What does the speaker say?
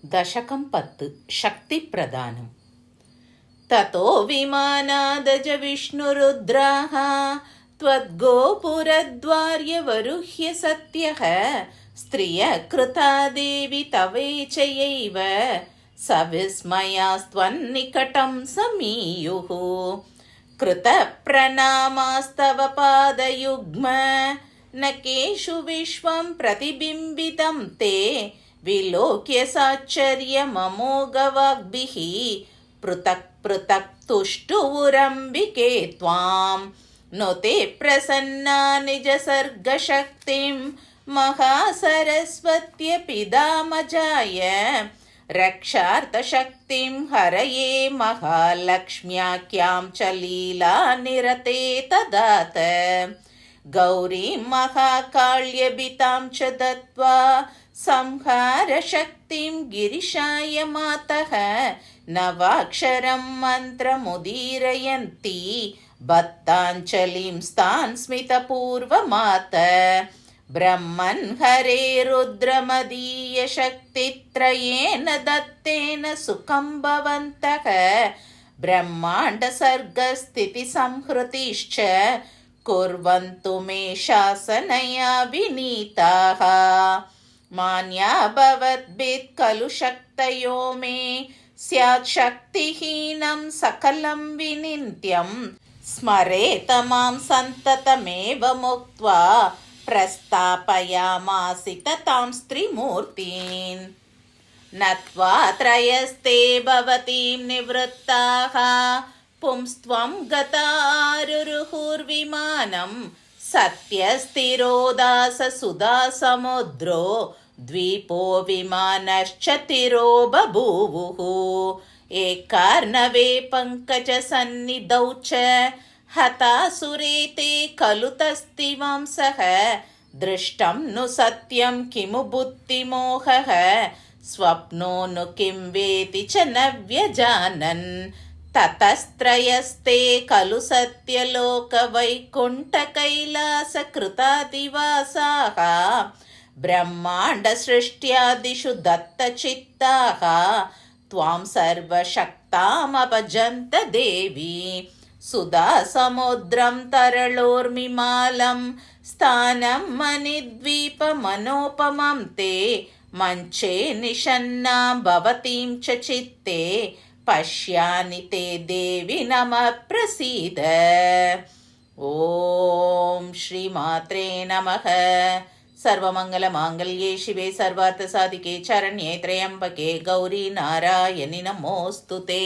दशकं 10 शक्तिप्रदानम्। ततो विमानादज विष्णुरुद्राः त्वद्गोपुरद्वार्यवरुह्य सत्यः स्त्रियः कृता देवि तवेचयैव सविस्मयास्त्वन्निकटं समीयुः। कृतप्रणामास्तव पादयुग्म न केषु विश्वं प्रतिबिम्बितं ते विलोक्य साच्चर्यममोघवाग्भिः पृथक् पृथक् तुष्टुवुरम्बिके त्वां नुते प्रसन्ना निजसर्गशक्तिं महासरस्वत्यपिदामजाय रक्षार्थशक्तिं हरये महालक्ष्म्याख्यां च लीलानिरते तदात गौरीं महाकाल्यभितां च दत्त्वा संहारशक्तिं गिरिशाय मातः नवाक्षरं मन्त्रमुदीरयन्ती भक्ताञ्जलिं स्तान् स्मितपूर्वमात ब्रह्मन् हरे रुद्रमदीयशक्तित्रयेन दत्तेन सुखं भवन्तः ब्रह्माण्डसर्गस्थितिसंहृतिश्च कुर्वन्तु मे शासनया विनीताः मान्या भवद्भिः खलु शक्तयो मे स्यात् शक्तिहीनं सकलं विनित्यं स्मरेत मां सन्ततमेवमुक्त्वा प्रस्थापयामासित तां स्त्रीमूर्तीन् नत्वा त्रयस्ते भवतीं निवृत्ताः पुंस्त्वं गतारुरुहुर्विमानं सत्यस्थिरोदाससुधासमुद्रो द्वीपो विमानश्च तिरो बभूवुः एकार्णवे पङ्कजसन्निधौ च हतासुरे ते खलु तस्तिवंसः दृष्टं नु सत्यं किमु बुद्धिमोहः स्वप्नो नु किं वेति च न व्यजानन् ततस्त्रयस्ते खलु सत्यलोकवैकुण्ठकैलासकृतादिवासाः ब्रह्माण्डसृष्ट्यादिषु दत्तचित्ताः त्वां सर्वशक्तामभजन्त देवी सुधासमुद्रं तरलोर्मिमालं स्थानं मणिद्वीपमनोपमं ते मञ्चे निषन्नां भवतीं च चित्ते पश्यानि ते देवी नमः प्रसीद। ॐ श्रीमात्रे नमः। सर्वमङ्गलमाङ्गल्ये शिवे सर्वार्थसाधिके शरण्ये त्र्यम्बके गौरी नारायणि नमोऽस्तु ते।